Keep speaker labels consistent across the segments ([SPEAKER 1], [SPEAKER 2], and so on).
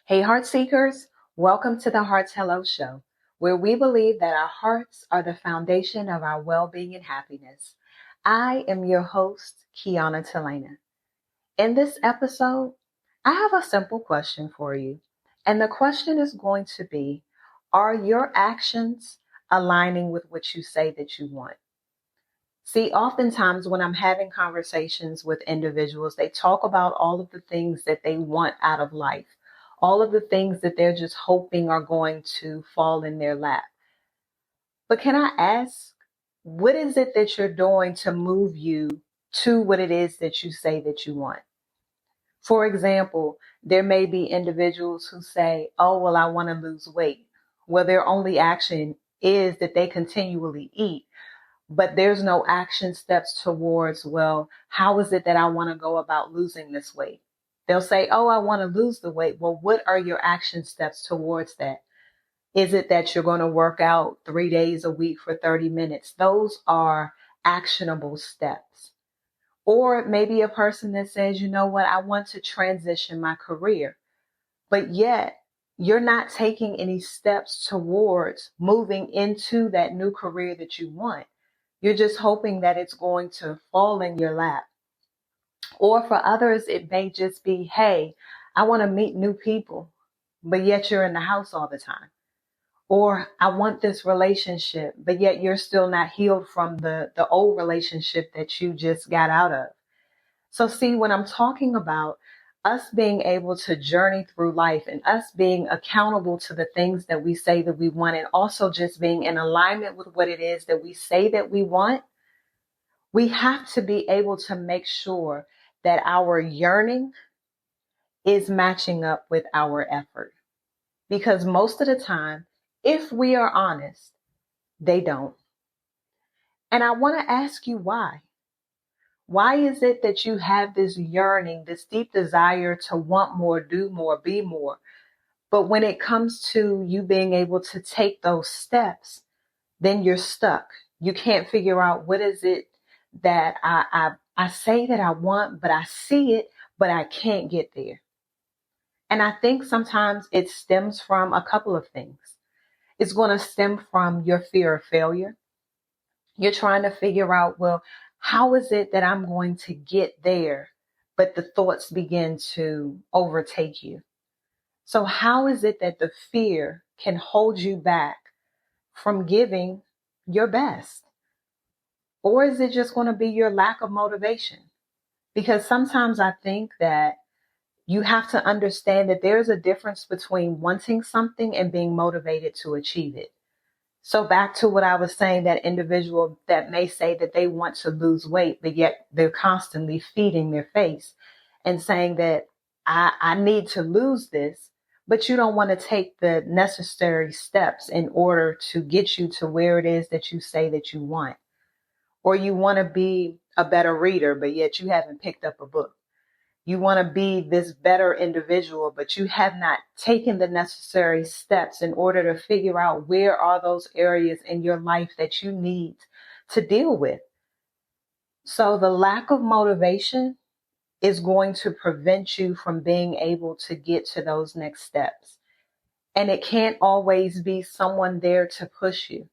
[SPEAKER 1] Hey, heart seekers, welcome to the Heart's Hello Show, where we believe that our hearts are the foundation of our well being and happiness. I am your host, Keona Ellerbe. In this episode, I have a simple question for you. And the question is going to be: are your actions aligning with what you say that you want? See, oftentimes when I'm having conversations with individuals, they talk about all of the things that they want out of life, all of the things that they're just hoping are going to fall in their lap. But can I ask, what is it that you're doing to move you to what it is that you say that you want? For example, there may be individuals who say, oh, well, I want to lose weight. Well, their only action is that they continually eat, but there's no action steps towards, well, how is it that I want to go about losing this weight? They'll say, oh, I want to lose the weight. Well, what are your action steps towards that? Is it that you're going to work out 3 days a week for 30 minutes? Those are actionable steps. Or it may be a person that says, you know what, I want to transition my career, but yet you're not taking any steps towards moving into that new career that you want. You're just hoping that it's going to fall in your lap. Or for others, it may just be, hey, I want to meet new people, but yet you're in the house all the time. Or I want this relationship, but yet you're still not healed from the old relationship that you just got out of. So see, when I'm talking about us being able to journey through life and us being accountable to the things that we say that we want, and also just being in alignment with what it is that we say that we want, we have to be able to make sure that our yearning is matching up with our effort. Because most of the time, if we are honest, they don't. And I want to ask you why. Why is it that you have this yearning, this deep desire to want more, do more, be more? But when it comes to you being able to take those steps, then you're stuck. You can't figure out what is it that I say that I want, but I see it, but I can't get there. And I think sometimes it stems from a couple of things. It's going to stem from your fear of failure. You're trying to figure out, well, how is it that I'm going to get there? But the thoughts begin to overtake you. So how is it that the fear can hold you back from giving your best? Or is it just going to be your lack of motivation? Because sometimes I think that you have to understand that there's a difference between wanting something and being motivated to achieve it. So back to what I was saying, that individual that may say that they want to lose weight, but yet they're constantly feeding their face and saying that I need to lose this, but you don't want to take the necessary steps in order to get you to where it is that you say that you want. Or you want to be a better reader, but yet you haven't picked up a book. You want to be this better individual, but you have not taken the necessary steps in order to figure out where are those areas in your life that you need to deal with. So the lack of motivation is going to prevent you from being able to get to those next steps. And it can't always be someone there to push you.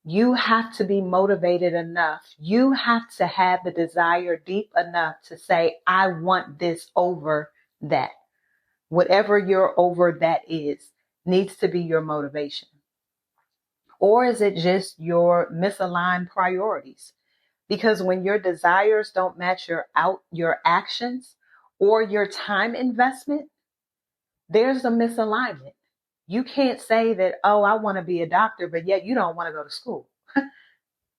[SPEAKER 1] You have to be motivated enough. You have to have the desire deep enough to say, I want this over that. Whatever your over that is needs to be your motivation. Or is it just your misaligned priorities? Because when your desires don't match your actions or your time investment, there's a misalignment. You can't say that, oh, I want to be a doctor, but yet you don't want to go to school.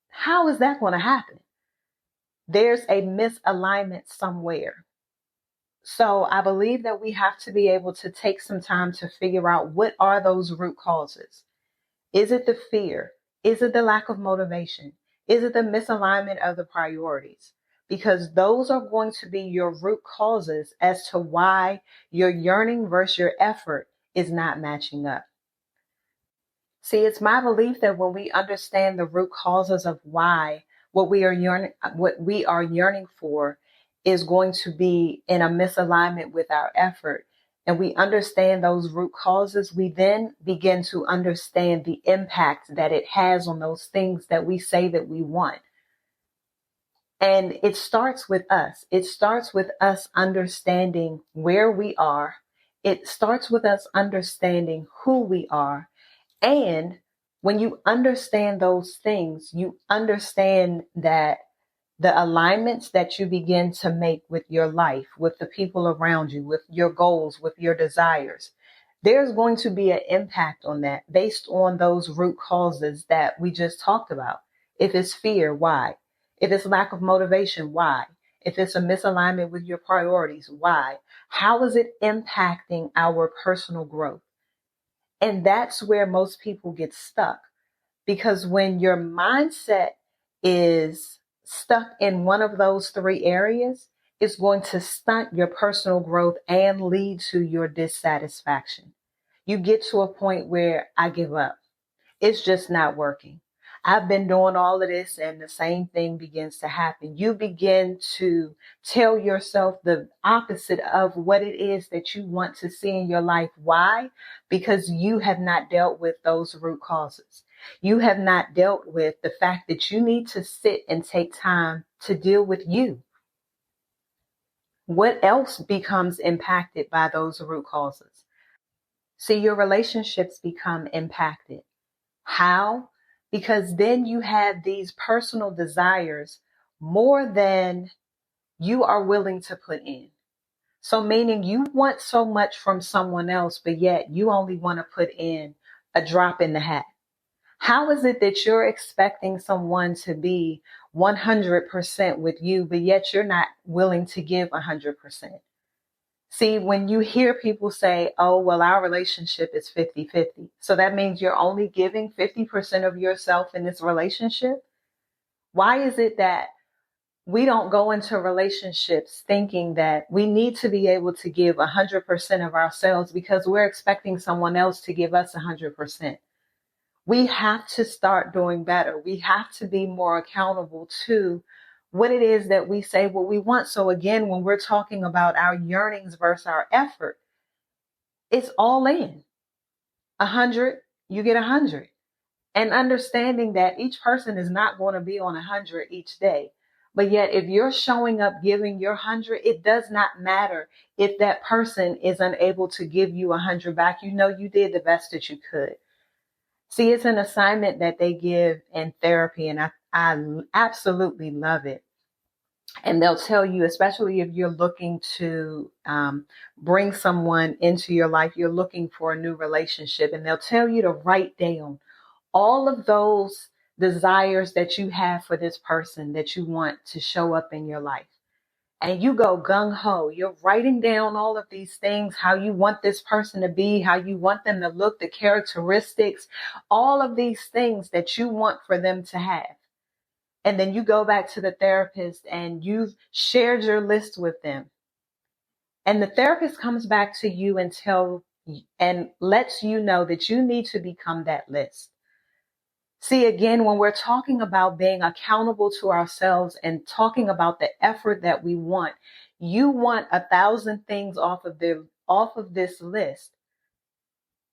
[SPEAKER 1] How is that going to happen? There's a misalignment somewhere. So I believe that we have to be able to take some time to figure out, what are those root causes? Is it the fear? Is it the lack of motivation? Is it the misalignment of the priorities? Because those are going to be your root causes as to why your yearning versus your effort is not matching up. See, it's my belief that when we understand the root causes of why what we are yearning for is going to be in a misalignment with our effort, and we understand those root causes, we then begin to understand the impact that it has on those things that we say that we want. And it starts with us. It starts with us understanding where we are. It starts with us understanding who we are. And when you understand those things, you understand that the alignments that you begin to make with your life, with the people around you, with your goals, with your desires, there's going to be an impact on that based on those root causes that we just talked about. If it's fear, why? If it's lack of motivation, why? If it's a misalignment with your priorities, why? How is it impacting our personal growth? And that's where most people get stuck. Because when your mindset is stuck in one of those three areas, it's going to stunt your personal growth and lead to your dissatisfaction. You get to a point where I give up. It's just not working. I've been doing all of this and the same thing begins to happen. You begin to tell yourself the opposite of what it is that you want to see in your life. Why? Because you have not dealt with those root causes. You have not dealt with the fact that you need to sit and take time to deal with you. What else becomes impacted by those root causes? See, your relationships become impacted. How? Because then you have these personal desires more than you are willing to put in. So meaning you want so much from someone else, but yet you only want to put in a drop in the hat. How is it that you're expecting someone to be 100% with you, but yet you're not willing to give 100%? See, when you hear people say, oh, well, our relationship is 50-50. So that means you're only giving 50% of yourself in this relationship. Why is it that we don't go into relationships thinking that we need to be able to give 100% of ourselves because we're expecting someone else to give us 100%? We have to start doing better. We have to be more accountable to what it is that we say what we want. So again, when we're talking about our yearnings versus our effort, it's all in. 100, you get 100. And understanding that each person is not going to be on 100 each day. But yet, if you're showing up giving your 100, it does not matter if that person is unable to give you 100 back. You know you did the best that you could. See, it's an assignment that they give in therapy, and I absolutely love it. And they'll tell you, especially if you're looking to bring someone into your life, you're looking for a new relationship, and they'll tell you to write down all of those desires that you have for this person that you want to show up in your life. And you go gung ho. You're writing down all of these things, how you want this person to be, how you want them to look, the characteristics, all of these things that you want for them to have. And then you go back to the therapist and you've shared your list with them. And the therapist comes back to you and lets you know that you need to become that list. See, again, when we're talking about being accountable to ourselves and talking about the effort that we want, you want 1,000 things off of this list.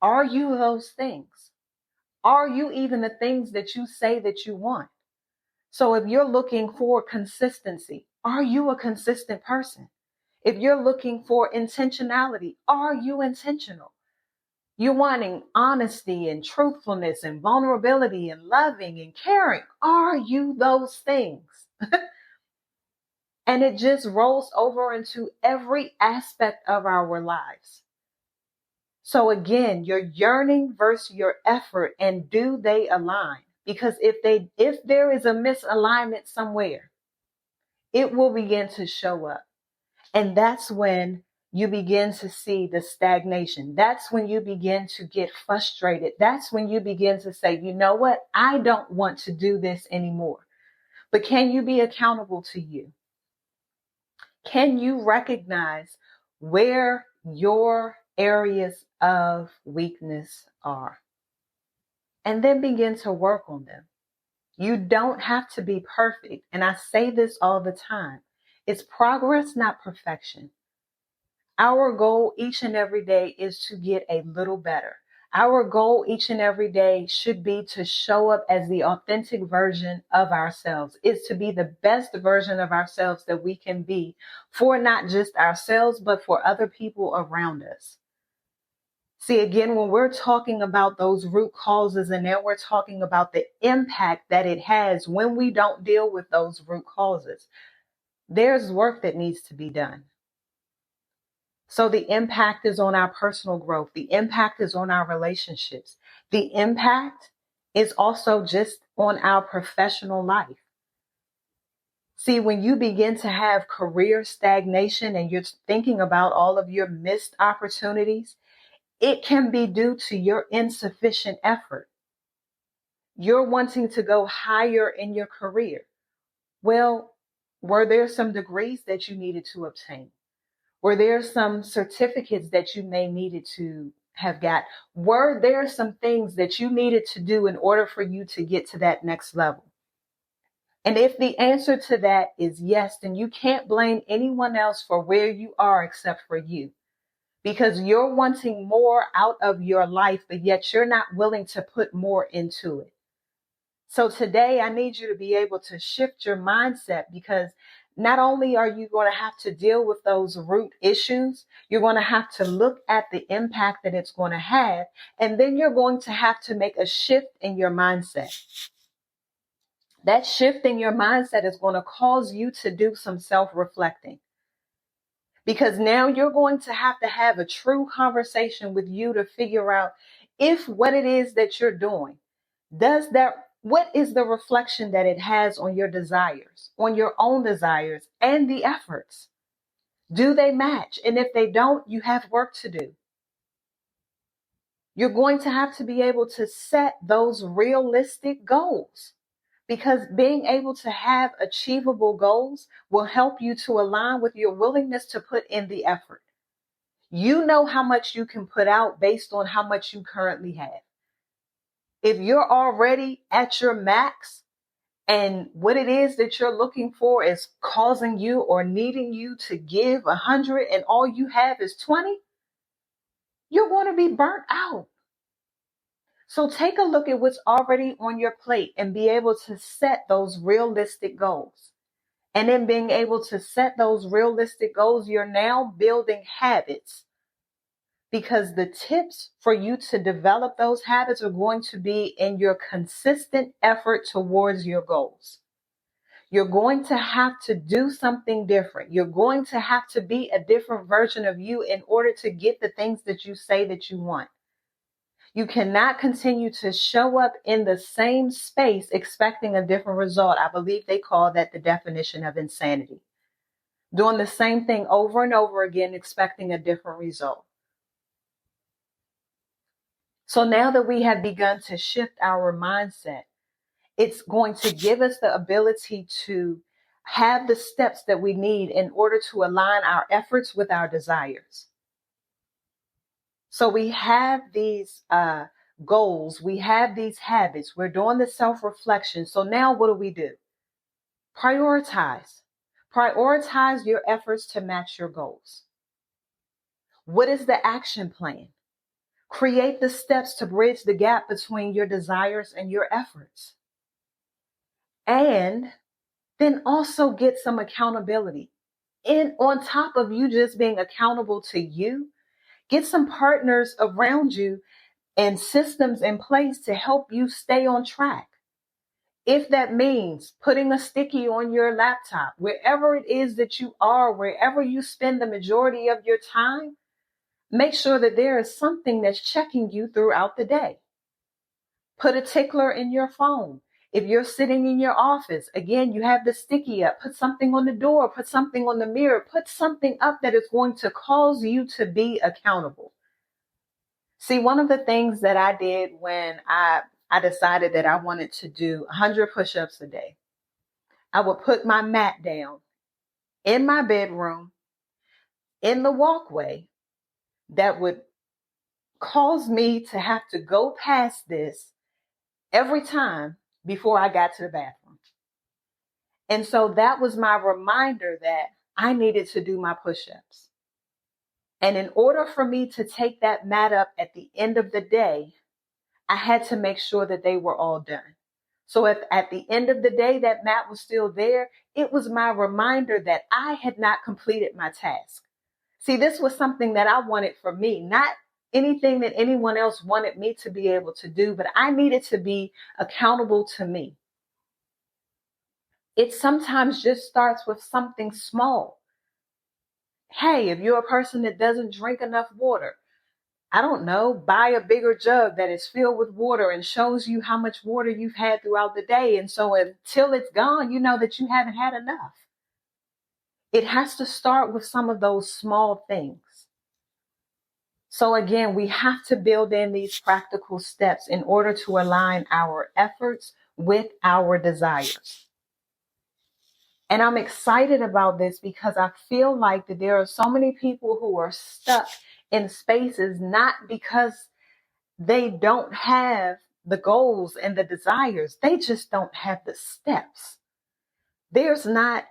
[SPEAKER 1] Are you those things? Are you even the things that you say that you want? So if you're looking for consistency, are you a consistent person? If you're looking for intentionality, are you intentional? You're wanting honesty and truthfulness and vulnerability and loving and caring. Are you those things? And it just rolls over into every aspect of our lives. So again, your yearning versus your effort, and do they align? Because if there is a misalignment somewhere, it will begin to show up. And that's when you begin to see the stagnation. That's when you begin to get frustrated. That's when you begin to say, you know what? I don't want to do this anymore. But can you be accountable to you? Can you recognize where your areas of weakness are? And then begin to work on them. You don't have to be perfect. And I say this all the time. It's progress, not perfection. Our goal each and every day is to get a little better. Our goal each and every day should be to show up as the authentic version of ourselves. It's to be the best version of ourselves that we can be for not just ourselves, but for other people around us. See, again, when we're talking about those root causes, and now we're talking about the impact that it has when we don't deal with those root causes, there's work that needs to be done. So the impact is on our personal growth. The impact is on our relationships. The impact is also just on our professional life. See, when you begin to have career stagnation and you're thinking about all of your missed opportunities, it can be due to your insufficient effort. You're wanting to go higher in your career. Well, were there some degrees that you needed to obtain? Were there some certificates that you may needed to have got? Were there some things that you needed to do in order for you to get to that next level? And if the answer to that is yes, then you can't blame anyone else for where you are except for you. Because you're wanting more out of your life, but yet you're not willing to put more into it. So today I need you to be able to shift your mindset, because not only are you going to have to deal with those root issues, you're going to have to look at the impact that it's going to have. And then you're going to have to make a shift in your mindset. That shift in your mindset is going to cause you to do some self-reflecting. Because now you're going to have a true conversation with you to figure out if what it is that you're doing, what is the reflection that it has on your desires, on your own desires and the efforts? Do they match? And if they don't, you have work to do. You're going to have to be able to set those realistic goals. Because being able to have achievable goals will help you to align with your willingness to put in the effort. You know how much you can put out based on how much you currently have. If you're already at your max and what it is that you're looking for is causing you or needing you to give 100 and all you have is 20, you're going to be burnt out. So take a look at what's already on your plate and be able to set those realistic goals. And then being able to set those realistic goals, you're now building habits, because the tips for you to develop those habits are going to be in your consistent effort towards your goals. You're going to have to do something different. You're going to have to be a different version of you in order to get the things that you say that you want. You cannot continue to show up in the same space expecting a different result. I believe they call that the definition of insanity. Doing the same thing over and over again, expecting a different result. So now that we have begun to shift our mindset, it's going to give us the ability to have the steps that we need in order to align our efforts with our desires. So we have these goals, we have these habits, we're doing the self-reflection. So now what do? Prioritize. Prioritize your efforts to match your goals. What is the action plan? Create the steps to bridge the gap between your desires and your efforts. And then also get some accountability. And on top of you just being accountable to you, get some partners around you and systems in place to help you stay on track. If that means putting a sticky on your laptop, wherever it is that you are, wherever you spend the majority of your time, make sure that there is something that's checking you throughout the day. Put a tickler in your phone. If you're sitting in your office, again, you have the sticky up. Put something on the door, put something on the mirror, put something up that is going to cause you to be accountable. See, one of the things that I did when I decided that I wanted to do 100 push-ups a day, I would put my mat down in my bedroom, in the walkway, that would cause me to have to go past this every time before I got to the bathroom. And so that was my reminder that I needed to do my push-ups. And in order for me to take that mat up at the end of the day, I had to make sure that they were all done. So if at the end of the day that mat was still there, it was my reminder that I had not completed my task. See, this was something that I wanted for me, not anything that anyone else wanted me to be able to do, but I needed to be accountable to me. It sometimes just starts with something small. Hey, if you're a person that doesn't drink enough water, I don't know, buy a bigger jug that is filled with water and shows you how much water you've had throughout the day. And so until it's gone, you know that you haven't had enough. It has to start with some of those small things. So again, we have to build in these practical steps in order to align our efforts with our desires. And I'm excited about this because I feel like that there are so many people who are stuck in spaces, not because they don't have the goals and the desires. They just don't have the steps. There's not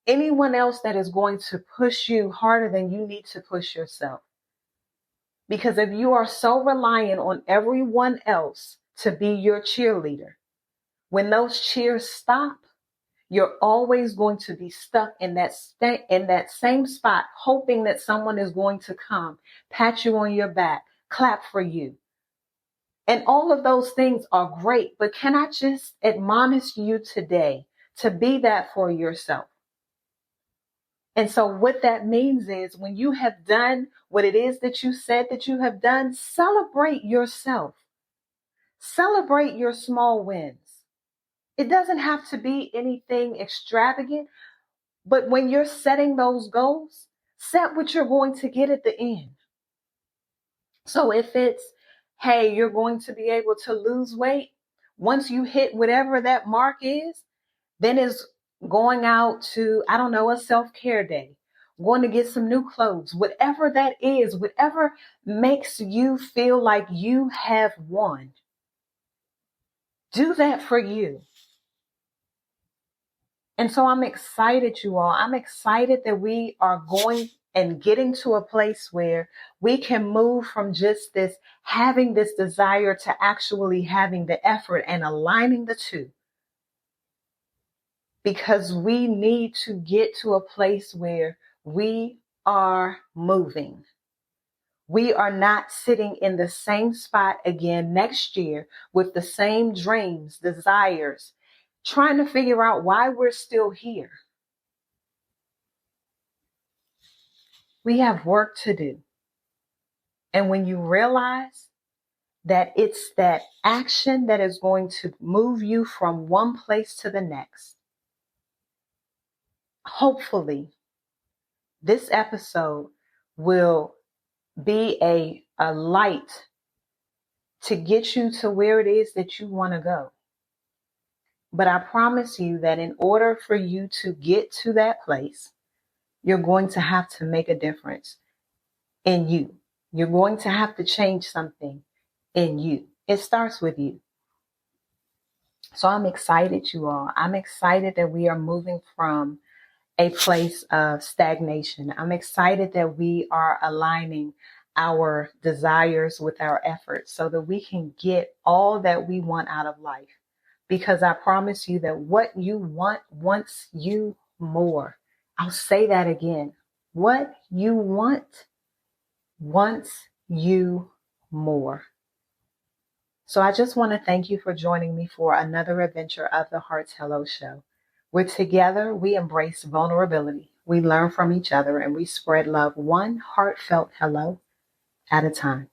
[SPEAKER 1] anyone else that is going to push you harder than you need to push yourself. Because if you are so reliant on everyone else to be your cheerleader, when those cheers stop, you're always going to be stuck in that same spot, hoping that someone is going to come, pat you on your back, clap for you. And all of those things are great, but can I just admonish you today to be that for yourself? And so what that means is when you have done what it is that you said that you have done, celebrate yourself. Celebrate your small wins. It doesn't have to be anything extravagant, but when you're setting those goals, set what you're going to get at the end. So if it's, hey, you're going to be able to lose weight, once you hit whatever that mark is, then it's going out to, I don't know, a self-care day, going to get some new clothes, whatever that is, whatever makes you feel like you have won. Do that for you. And so I'm excited, you all. I'm excited that we are going and getting to a place where we can move from just this, having this desire to actually having the effort and aligning the two. Because we need to get to a place where we are moving. We are not sitting in the same spot again next year with the same dreams, desires, trying to figure out why we're still here. We have work to do. And when you realize that it's that action that is going to move you from one place to the next, hopefully this episode will be a light to get you to where it is that you want to go. But I promise you that in order for you to get to that place, you're going to have to make a difference in you. You're going to have to change something in you. It starts with you. So I'm excited, you all. I'm excited that we are moving from a place of stagnation. I'm excited that we are aligning our desires with our efforts so that we can get all that we want out of life. Because I promise you that what you want wants you more. I'll say that again. What you want wants you more. So I just want to thank you for joining me for another adventure of the Heart's Hello Show. We're together, we embrace vulnerability, we learn from each other, and we spread love one heartfelt hello at a time.